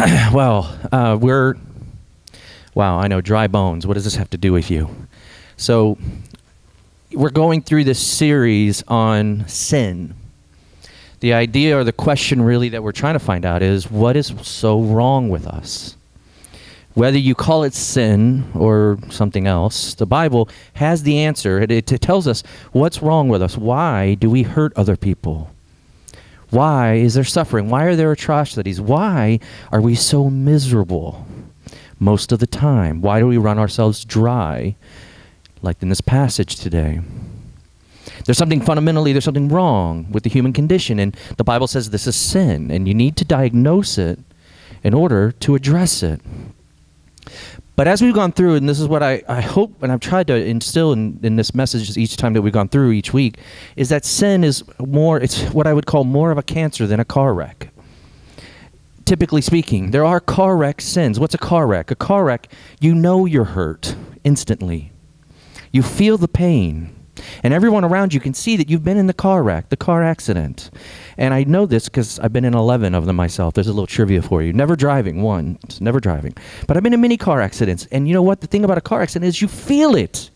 Wow, I know, dry bones. What does this have to do with you? So, we're going through this series on sin. The idea or the question really that we're trying to find out is, what is so wrong with us? Whether you call it sin or something else, the Bible has the answer. It tells us what's wrong with us. Why do we hurt other people? Why is there suffering? Why are there atrocities? Why are we so miserable most of the time? Why do we run ourselves dry, like in this passage today? There's something wrong with the human condition, and the Bible says this is sin, and you need to diagnose it in order to address it. But as we've gone through, and this is what I hope, and I've tried to instill in this message each time that we've gone through each week, is that sin is it's what I would call more of a cancer than a car wreck. Typically speaking, there are car wreck sins. What's a car wreck? A car wreck, you know you're hurt instantly. You feel the pain. And everyone around you can see that you've been in the car wreck, the car accident. And I know this because I've been in 11 of them myself. There's a little trivia for you. Never driving. But I've been in many car accidents. And you know what? The thing about a car accident is you feel it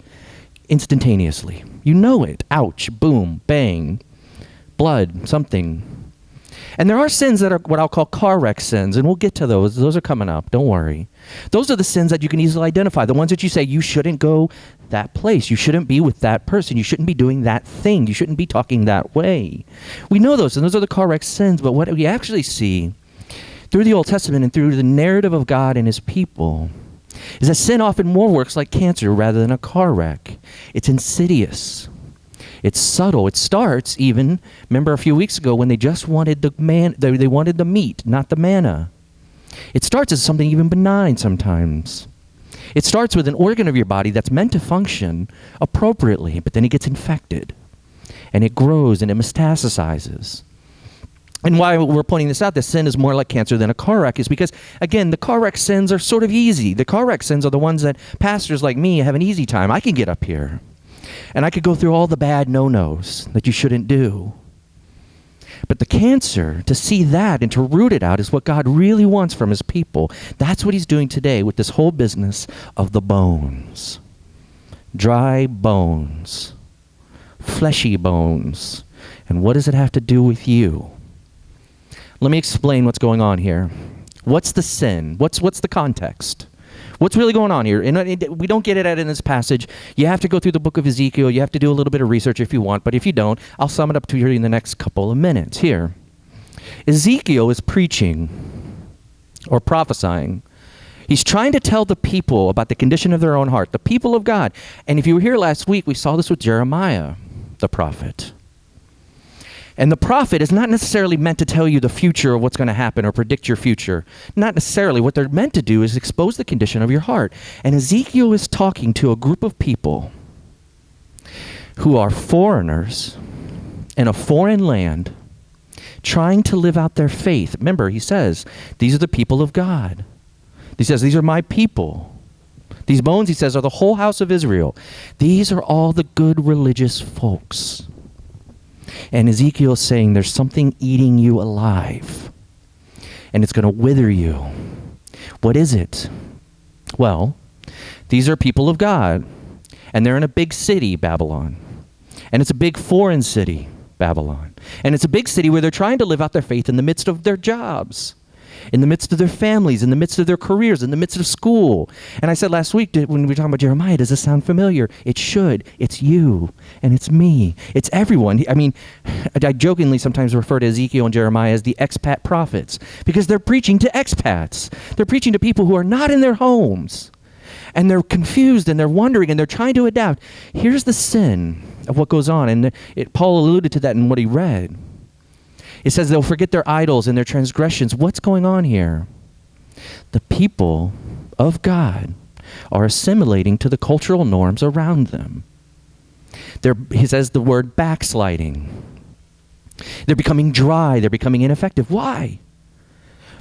instantaneously. You know it. Ouch, boom, bang, blood, something. And there are sins that are what I'll call car wreck sins, and we'll get to those. Those are coming up. Don't worry. Those are the sins that you can easily identify, the ones that you say you shouldn't go that place. You shouldn't be with that person. You shouldn't be doing that thing. You shouldn't be talking that way. We know those, and those are the car wreck sins, but what we actually see through the Old Testament and through the narrative of God and his people is that sin often more works like cancer rather than a car wreck. It's insidious. It's subtle. It starts even, remember a few weeks ago when they just wanted they wanted the meat, not the manna. It starts as something even benign sometimes. It starts with an organ of your body that's meant to function appropriately, but then it gets infected, and it grows, and it metastasizes. And why we're pointing this out, that sin is more like cancer than a car wreck, is because, again, the car wreck sins are sort of easy. The car wreck sins are the ones that pastors like me have an easy time. I can get up here, and I could go through all the bad no-nos that you shouldn't do. But the cancer, to see that and to root it out, is what God really wants from his people. That's what he's doing today with this whole business of the bones. Dry bones. Fleshy bones. And what does it have to do with you? Let me explain what's going on here. What's the sin? What's the context? What's really going on here? And we don't get it out in this passage. You have to go through the book of Ezekiel. You have to do a little bit of research if you want. But if you don't, I'll sum it up to you in the next couple of minutes. Here, Ezekiel is preaching or prophesying. He's trying to tell the people about the condition of their own heart, the people of God. And if you were here last week, we saw this with Jeremiah, the prophet. And the prophet is not necessarily meant to tell you the future of what's going to happen or predict your future. Not necessarily. What they're meant to do is expose the condition of your heart. And Ezekiel is talking to a group of people who are foreigners in a foreign land trying to live out their faith. Remember, he says, these are the people of God. He says, these are my people. These bones, he says, are the whole house of Israel. These are all the good religious folks. And Ezekiel is saying there's something eating you alive, and it's going to wither you. What is it? Well, these are people of God, and they're in a big city, Babylon. And it's a big foreign city, Babylon. And it's a big city where they're trying to live out their faith in the midst of their jobs, in the midst of their families, in the midst of their careers, in the midst of school. And I said last week when we were talking about Jeremiah, does this sound familiar? It should. It's you, and it's me. It's everyone. I mean, I jokingly sometimes refer to Ezekiel and Jeremiah as the expat prophets, because they're preaching to expats. They're preaching to people who are not in their homes. And they're confused, and they're wondering, and they're trying to adapt. Here's the sin of what goes on. And Paul alluded to that in what he read. It says they'll forget their idols and their transgressions. What's going on here? The people of God are assimilating to the cultural norms around them. He says the word backsliding. They're becoming dry. They're becoming ineffective. Why?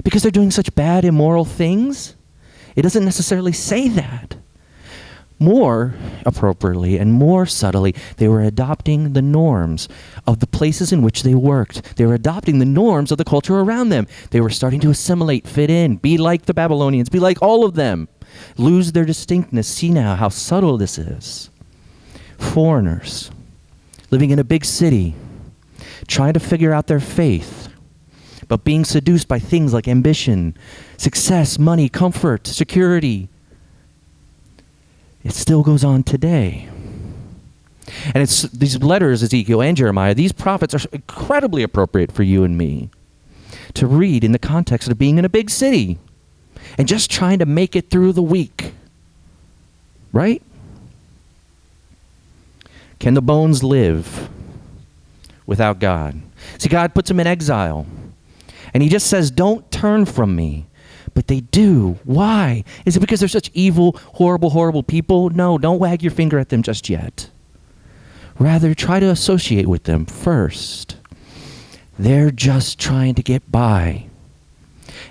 Because they're doing such bad, immoral things? It doesn't necessarily say that. More appropriately and more subtly, they were adopting the norms of the places in which they worked. They were adopting the norms of the culture around them. They were starting to assimilate, fit in, be like the Babylonians, be like all of them, lose their distinctness. See now how subtle this is. Foreigners living in a big city, trying to figure out their faith, but being seduced by things like ambition, success, money, comfort, security. It still goes on today. And it's these letters, Ezekiel and Jeremiah, these prophets are incredibly appropriate for you and me to read in the context of being in a big city and just trying to make it through the week. Right? Can the bones live without God? See, God puts them in exile. And he just says, don't turn from me. But they do. Why? Is it because they're such evil, horrible, horrible people? No, don't wag your finger at them just yet. Rather, try to associate with them first. They're just trying to get by.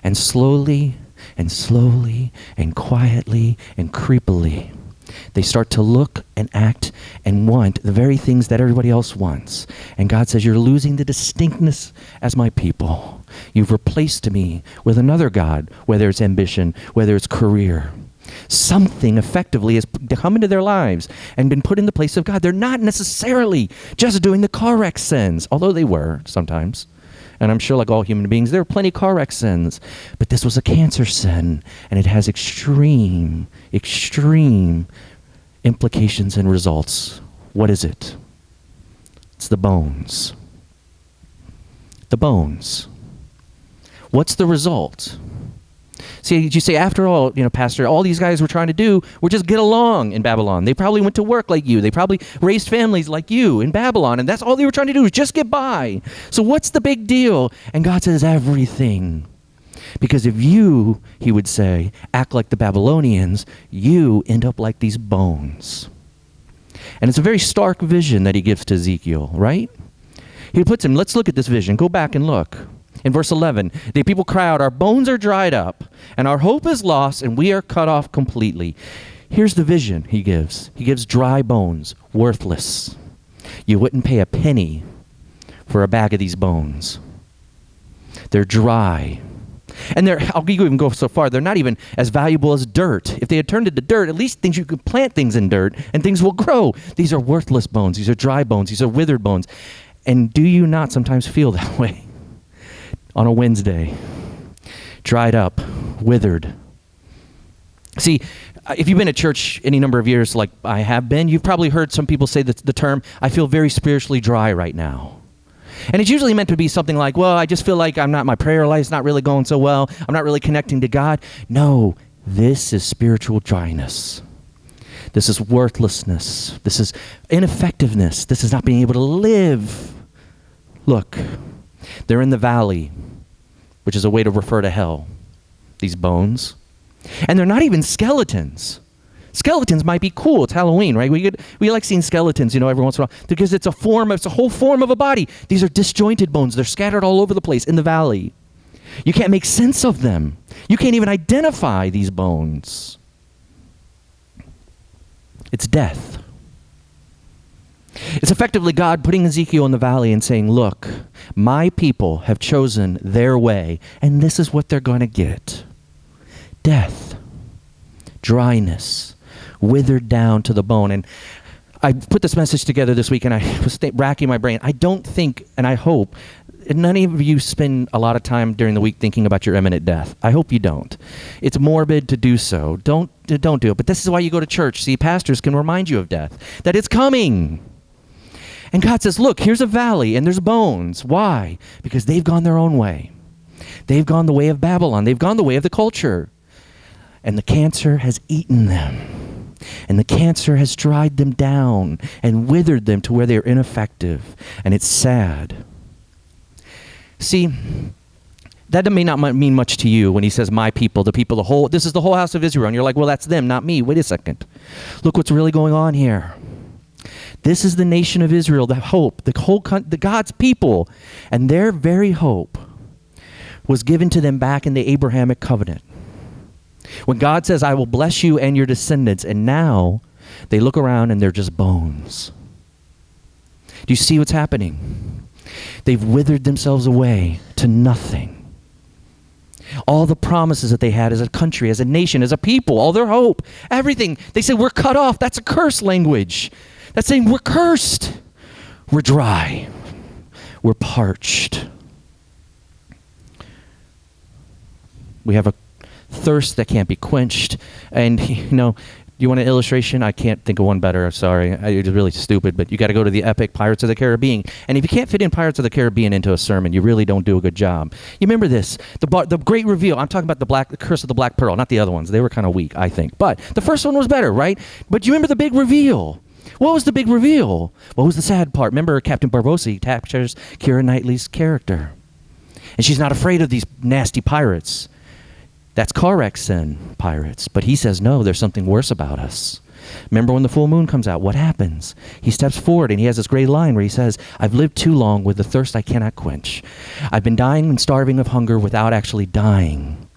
And slowly and slowly and quietly and creepily, they start to look and act and want the very things that everybody else wants. And God says, you're losing the distinctness as my people. You've replaced me with another God, whether it's ambition, whether it's career. Something effectively has come into their lives and been put in the place of God. They're not necessarily just doing the car wreck sins, although they were sometimes. And I'm sure like all human beings, there are plenty of car wreck sins. But this was a cancer sin, and it has extreme, extreme implications and results. What is it? It's the bones. The bones. What's the result? See, you say, after all, Pastor, all these guys were trying to do were just get along in Babylon. They probably went to work like you. They probably raised families like you in Babylon. And that's all they were trying to do was just get by. So what's the big deal? And God says everything. Because if you, he would say, act like the Babylonians, you end up like these bones. And it's a very stark vision that he gives to Ezekiel, right? He puts him, let's look at this vision. Go back and look. In verse 11, the people cry out, our bones are dried up, and our hope is lost, and we are cut off completely. Here's the vision he gives. He gives dry bones, worthless. You wouldn't pay a penny for a bag of these bones. They're dry. And I'll even go so far, they're not even as valuable as dirt. If they had turned into dirt, at least you could plant things in dirt, and things will grow. These are worthless bones. These are dry bones. These are withered bones. And do you not sometimes feel that way? On a Wednesday, dried up, withered. See, if you've been at church any number of years like I have been, you've probably heard some people say the term, I feel very spiritually dry right now. And it's usually meant to be something like, well, I just feel like my prayer life's not really going so well. I'm not really connecting to God. No, this is spiritual dryness. This is worthlessness. This is ineffectiveness. This is not being able to live. Look, they're in the valley, which is a way to refer to hell, these bones. And they're not even skeletons. Skeletons might be cool. It's Halloween, right? We like seeing skeletons, every once in a while, because it's a whole form of a body. These are disjointed bones. They're scattered all over the place in the valley. You can't make sense of them. You can't even identify these bones. It's death. It's effectively God putting Ezekiel in the valley and saying, look, my people have chosen their way, and this is what they're going to get. Death, dryness, withered down to the bone. And I put this message together this week, and I was racking my brain. I don't think, and I hope, none of you spend a lot of time during the week thinking about your imminent death. I hope you don't. It's morbid to do so. Don't do it. But this is why you go to church. See, pastors can remind you of death, that it's coming. And God says, look, here's a valley and there's bones. Why? Because they've gone their own way. They've gone the way of Babylon. They've gone the way of the culture. And the cancer has eaten them. And the cancer has dried them down and withered them to where they're ineffective. And it's sad. See, that may not mean much to you when he says, my people, the people, this is the whole house of Israel. And you're like, well, that's them, not me. Wait a second. Look what's really going on here. This is the nation of Israel, the hope, the God's people. And their very hope was given to them back in the Abrahamic covenant. When God says, I will bless you and your descendants, and now They look around and they're just bones. Do you see what's happening? They've withered themselves away to nothing. All the promises that they had as a country, as a nation, as a people, all their hope, everything. They said, we're cut off. That's a curse language. That's saying we're cursed. We're dry. We're parched. We have a thirst that can't be quenched. And, you want an illustration? I can't think of one better. Sorry. It's really stupid, but you got to go to the epic Pirates of the Caribbean. And if you can't fit in Pirates of the Caribbean into a sermon, you really don't do a good job. You remember this, the great reveal. I'm talking about the Curse of the Black Pearl, not the other ones. They were kind of weak, I think. But the first one was better, right? But you remember the big reveal. What was the big reveal? What was the sad part? Remember, Captain Barbossa captures Keira Knightley's character. And she's not afraid of these nasty pirates. That's car wreck sin, pirates. But he says, no, there's something worse about us. Remember when the full moon comes out, what happens? He steps forward and he has this great line where he says, I've lived too long with the thirst I cannot quench. I've been dying and starving of hunger without actually dying.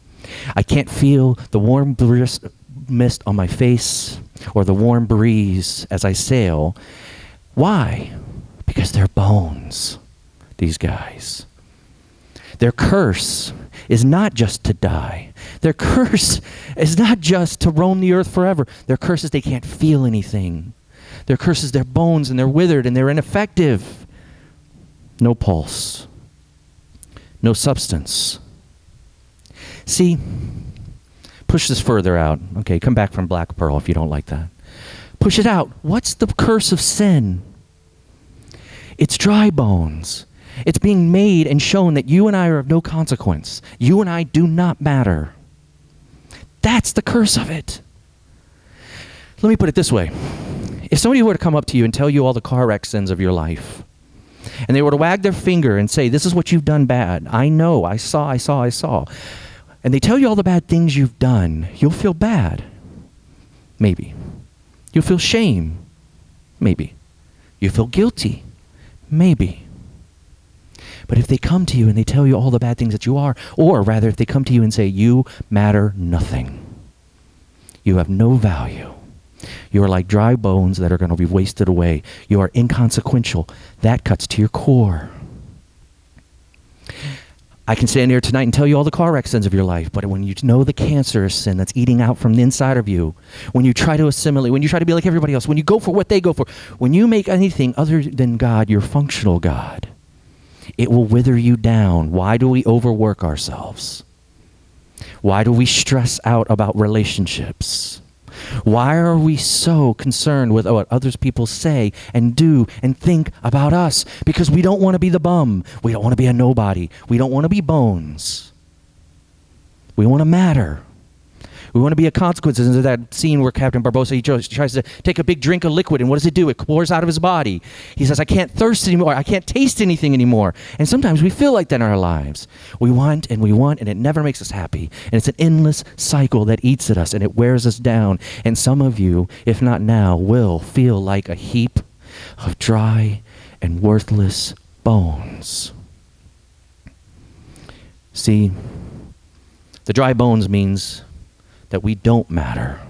I can't feel the warm mist on my face or the warm breeze as I sail. Why? Because they're bones, these guys. Their curse is not just to die. Their curse is not just to roam the earth forever. Their curse is they can't feel anything. Their curse is their bones and they're withered and they're ineffective. No pulse. No substance. See, push this further out. Okay, come back from Black Pearl if you don't like that. Push it out. What's the curse of sin? It's dry bones. It's being made and shown that you and I are of no consequence. You and I do not matter. That's the curse of it. Let me put it this way. If somebody were to come up to you and tell you all the car wreck sins of your life, and they were to wag their finger and say, this is what you've done bad. I know, I saw. And they tell you all the bad things you've done, you'll feel bad. Maybe. You'll feel shame. Maybe. You'll feel guilty. Maybe. But if they come to you and they tell you all the bad things that you are, or rather if they come to you and say, you matter nothing. You have no value. You are like dry bones that are going to be wasted away. You are inconsequential. That cuts to your core. I can stand here tonight and tell you all the car wreck sins of your life, but when you know the cancerous sin that's eating out from the inside of you, when you try to assimilate, when you try to be like everybody else, when you go for what they go for, when you make anything other than God your functional God, it will wither you down. Why do we overwork ourselves? Why do we stress out about relationships? Why are we so concerned with what others people say and do and think about us? Because we don't want to be the bum. We don't want to be a nobody. We don't want to be bones. We want to matter. We want to be a consequence. Into that scene where Captain Barbossa, he tries to take a big drink of liquid, and what does it do? It pours out of his body. He says, I can't thirst anymore. I can't taste anything anymore. And sometimes we feel like that in our lives. We want, and it never makes us happy. And it's an endless cycle that eats at us, and it wears us down. And some of you, if not now, will feel like a heap of dry and worthless bones. See, the dry bones means that we don't matter.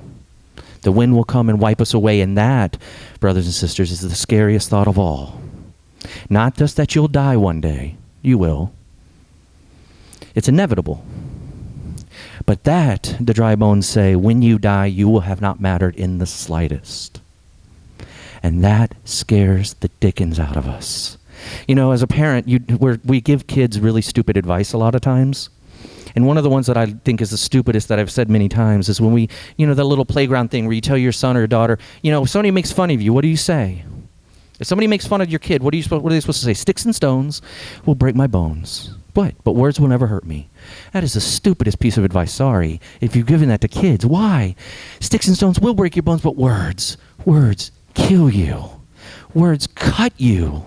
The wind will come and wipe us away, and that, brothers and sisters, is the scariest thought of all. Not just that you'll die one day. You will. It's inevitable. But that, the dry bones say, when you die, you will have not mattered in the slightest. And that scares the dickens out of us. You know, as a parent, we give kids really stupid advice a lot of times. And one of the ones that I think is the stupidest that I've said many times is when we, the little playground thing where you tell your son or daughter, if somebody makes fun of you, what do you say? If somebody makes fun of your kid, what are they supposed to say? Sticks and stones will break my bones. But words will never hurt me. That is the stupidest piece of advice. Sorry. If you've given that to kids, why? Sticks and stones will break your bones, but words kill you. Words cut you.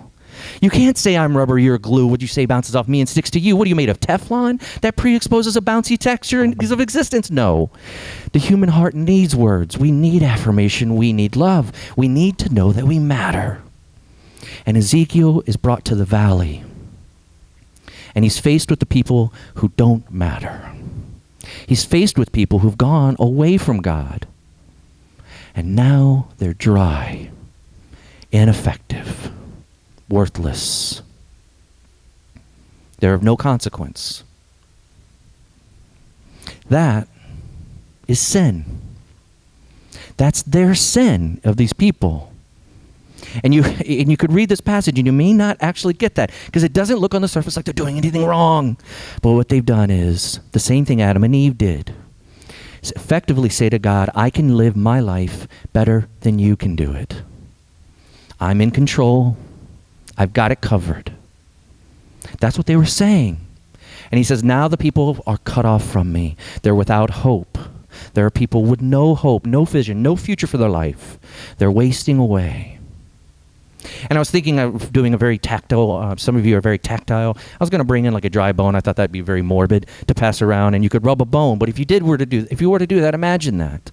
You can't say I'm rubber, you're glue. What you say bounces off me and sticks to you. What are you made of, Teflon? That pre-exposes a bouncy texture of existence? No. The human heart needs words. We need affirmation. We need love. We need to know that we matter. And Ezekiel is brought to the valley. And he's faced with the people who don't matter. He's faced with people who've gone away from God. And now they're dry, ineffective, worthless. They're of no consequence. That is sin. That's their sin of these people. And you could read this passage and you may not actually get that because it doesn't look on the surface like they're doing anything wrong. But what they've done is the same thing Adam and Eve did. Is effectively say to God, I can live my life better than you can do it. I'm in control. I've got it covered. That's what they were saying. And he says, now the people are cut off from me. They're without hope. There are people with no hope, no vision, no future for their life. They're wasting away. And I was thinking of doing a very tactile, some of you are very tactile. I was going to bring in like a dry bone. I thought that'd be very morbid to pass around, and you could rub a bone. But if you were to do that, imagine that.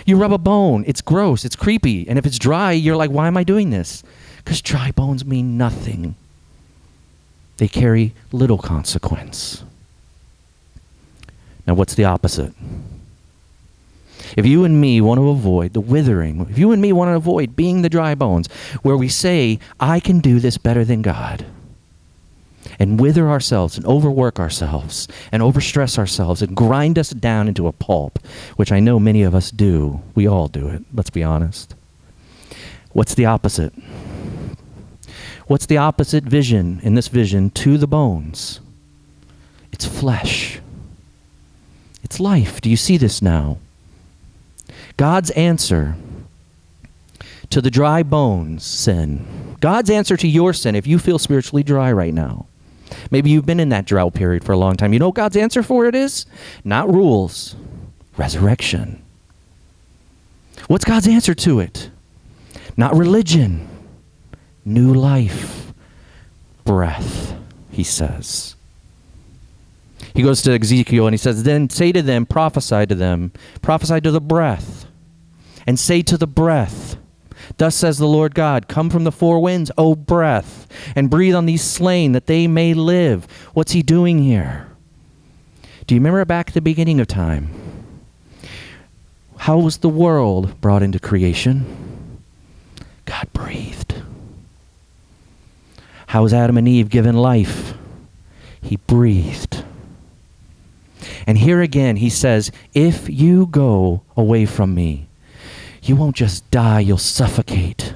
You rub a bone, it's gross, it's creepy. And if it's dry, you're like, why am I doing this? Because dry bones mean nothing. They carry little consequence. Now what's the opposite? If you and me want to avoid the withering, if you and me want to avoid being the dry bones, where we say, I can do this better than God, and wither ourselves and overwork ourselves and overstress ourselves and grind us down into a pulp, which I know many of us do. We all do it, let's be honest. What's the opposite? What's the opposite vision in this vision to the bones? It's flesh. It's life. Do you see this now? God's answer to the dry bones sin. God's answer to your sin, if you feel spiritually dry right now. Maybe you've been in that drought period for a long time. You know what God's answer for it is? Not rules, resurrection. What's God's answer to it? Not religion, new life, breath, he says. He goes to Ezekiel and he says, then say to them, prophesy to the breath, and say to the breath, thus says the Lord God, come from the four winds, O breath, and breathe on these slain that they may live. What's he doing here? Do you remember back at the beginning of time? How was the world brought into creation? God breathed. How was Adam and Eve given life? He breathed. And here again, he says, if you go away from me, you won't just die, you'll suffocate.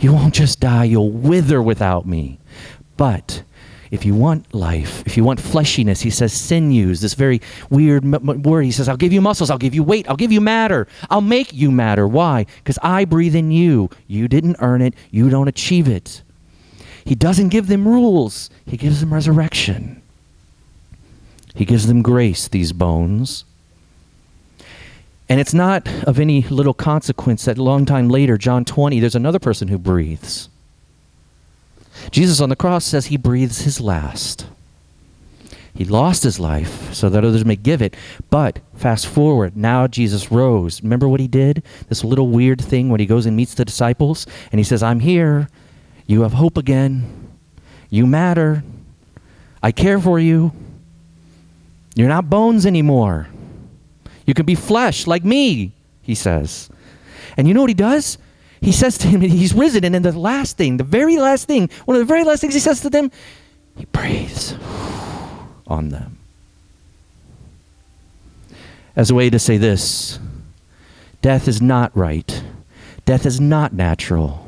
You won't just die, you'll wither without me. But if you want life, if you want fleshiness, he says sinews, this very weird word. He says, I'll give you muscles, I'll give you weight, I'll give you matter. I'll make you matter. Why? Because I breathe in you. You didn't earn it. You don't achieve it. He doesn't give them rules. He gives them resurrection. He gives them grace, these bones. And it's not of any little consequence that a long time later, John 20, there's another person who breathes. Jesus on the cross says he breathes his last. He lost his life so that others may give it. But fast forward, now Jesus rose. Remember what he did? This little weird thing when he goes and meets the disciples and he says, I'm here. You have hope again. You matter. I care for you. You're not bones anymore. You can be flesh like me, he says. And you know what he does? He says to him, he's risen, and then the last thing, the very last thing, one of the very last things he says to them, he breathes on them. As a way to say this, death is not right. Death is not natural.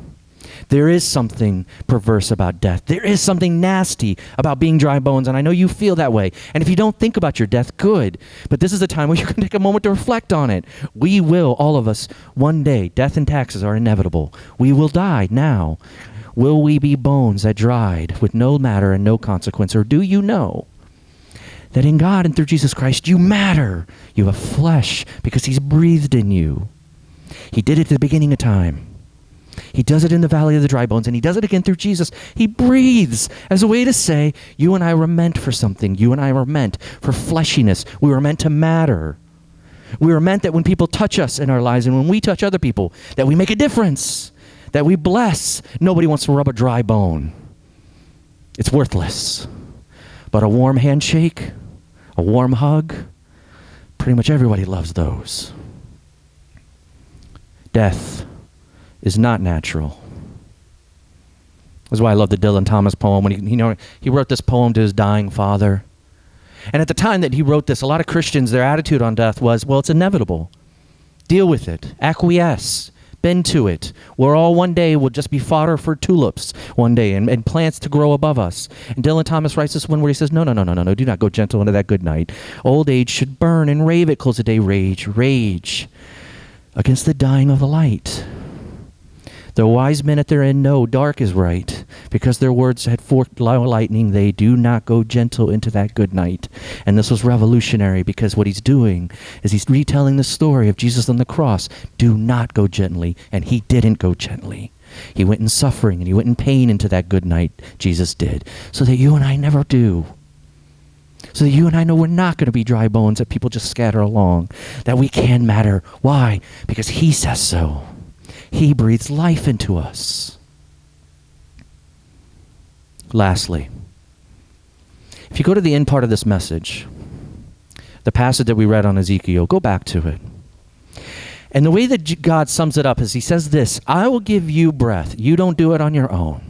There is something perverse about death. There is something nasty about being dry bones, and I know you feel that way. And if you don't think about your death, good. But this is a time where you can take a moment to reflect on it. We will, all of us, one day, death and taxes are inevitable. We will die now. Will we be bones that dried with no matter and no consequence? Or do you know that in God and through Jesus Christ, you matter? You have flesh because he's breathed in you. He did it at the beginning of time. He does it in the valley of the dry bones, and he does it again through Jesus. He breathes as a way to say, you and I were meant for something. You and I were meant for fleshiness. We were meant to matter. We were meant that when people touch us in our lives and when we touch other people, that we make a difference, that we bless. Nobody wants to rub a dry bone. It's worthless. But a warm handshake, a warm hug, pretty much everybody loves those. Death is not natural. That's why I love the Dylan Thomas poem. When he wrote this poem to his dying father. And at the time that he wrote this, a lot of Christians, their attitude on death was, well, it's inevitable. Deal with it. Acquiesce. Bend to it. We're all one day will just be fodder for tulips one day and plants to grow above us. And Dylan Thomas writes this one where he says, no, do not go gentle into that good night. Old age should burn and rave at close of day. Rage against the dying of the light. The wise men at their end know dark is right, because their words had forked lightning. They do not go gentle into that good night. And this was revolutionary, because what he's doing is he's retelling the story of Jesus on the cross. Do not go gently, and he didn't go gently. He went in suffering and he went in pain into that good night, Jesus did, so that you and I never do. So that you and I know we're not going to be dry bones that people just scatter along, that we can matter. Why? Because he says so. He breathes life into us. Lastly, if you go to the end part of this message, the passage that we read on Ezekiel, go back to it. And the way that God sums it up is he says this, I will give you breath. You don't do it on your own.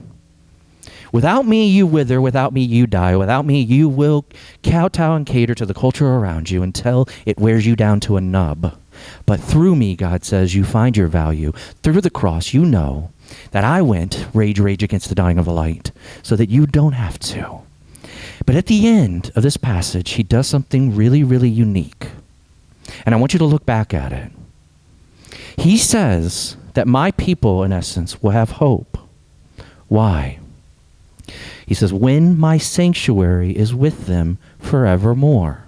Without me, you wither. Without me, you die. Without me, you will kowtow and cater to the culture around you until it wears you down to a nub. But through me, God says, you find your value. Through the cross, you know that I went rage against the dying of the light, so that you don't have to. But at the end of this passage, he does something really, really unique. And I want you to look back at it. He says that my people, in essence, will have hope. Why? He says, when my sanctuary is with them forevermore.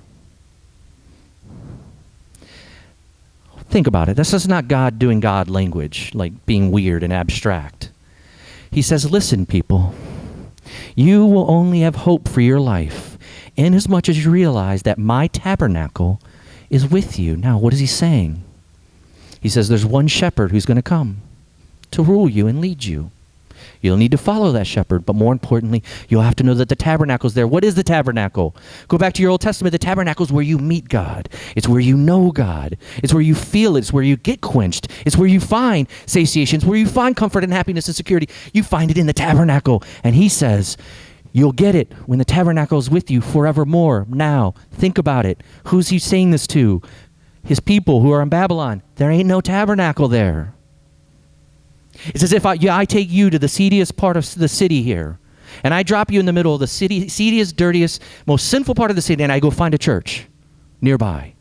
Think about it. This is not God doing God language, like being weird and abstract. He says, listen, people, you will only have hope for your life inasmuch as you realize that my tabernacle is with you. Now, what is he saying? He says there's one shepherd who's going to come to rule you and lead you. You'll need to follow that shepherd, but more importantly, you'll have to know that the tabernacle's there. What is the tabernacle? Go back to your Old Testament. The tabernacle is where you meet God. It's where you know God. It's where you feel it. It's where you get quenched. It's where you find satiation. It's where you find comfort and happiness and security. You find it in the tabernacle. And he says, you'll get it when the tabernacle is with you forevermore. Now, think about it. Who's he saying this to? His people who are in Babylon. There ain't no tabernacle there. It's as if I take you to the seediest part of the city here, and I drop you in the middle of the city, seediest, dirtiest, most sinful part of the city, and I go find a church nearby.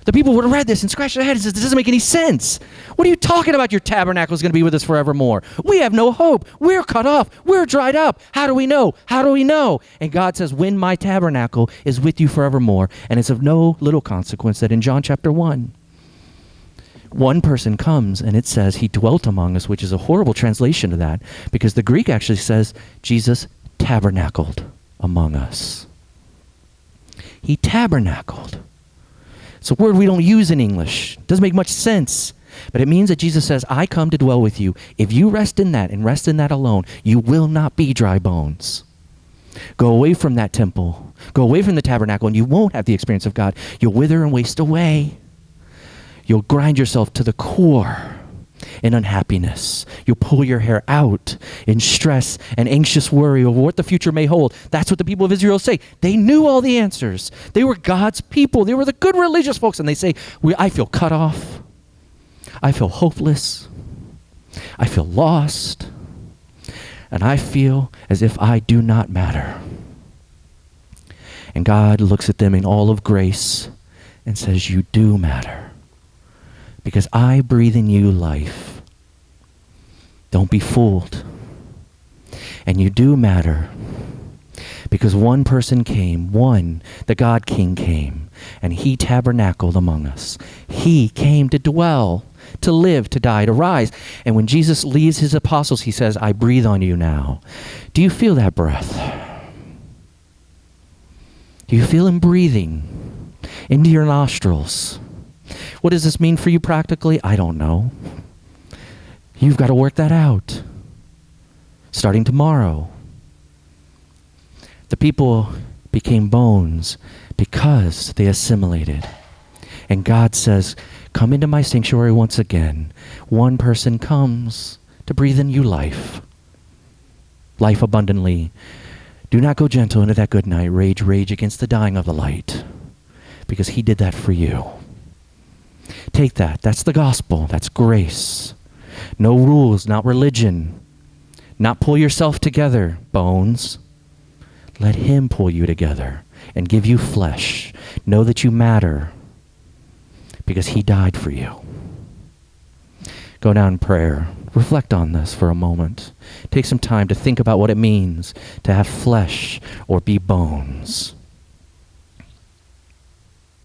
The people would have read this and scratched their heads and said, this doesn't make any sense. What are you talking about? Your tabernacle is going to be with us forevermore. We have no hope. We're cut off. We're dried up. How do we know? How do we know? And God says, when my tabernacle is with you forevermore, and it's of no little consequence that in John chapter 1, one person comes and it says he dwelt among us, which is a horrible translation of that, because the Greek actually says Jesus tabernacled among us. He tabernacled. It's a word we don't use in English. It doesn't make much sense. But it means that Jesus says, I come to dwell with you. If you rest in that and rest in that alone, you will not be dry bones. Go away from that temple. Go away from the tabernacle, and you won't have the experience of God. You'll wither and waste away. You'll grind yourself to the core in unhappiness. You'll pull your hair out in stress and anxious worry over what the future may hold. That's what the people of Israel say. They knew all the answers. They were God's people. They were the good religious folks. And they say, I feel cut off. I feel hopeless. I feel lost. And I feel as if I do not matter. And God looks at them in all of grace and says, you do matter. Because I breathe in you life. Don't be fooled. And you do matter. Because one person came, the God King came, and he tabernacled among us. He came to dwell, to live, to die, to rise. And when Jesus leaves his apostles, he says, I breathe on you now. Do you feel that breath? Do you feel him breathing into your nostrils? What does this mean for you practically? I don't know. You've got to work that out. Starting tomorrow. The people became bones because they assimilated. And God says, come into my sanctuary once again. One person comes to breathe in you life. Life abundantly. Do not go gentle into that good night. Rage, rage against the dying of the light. Because he did that for you. Take that. That's the gospel. That's grace. No rules, not religion. Not pull yourself together, bones. Let him pull you together and give you flesh. Know that you matter because he died for you. Go down in prayer. Reflect on this for a moment. Take some time to think about what it means to have flesh or be bones.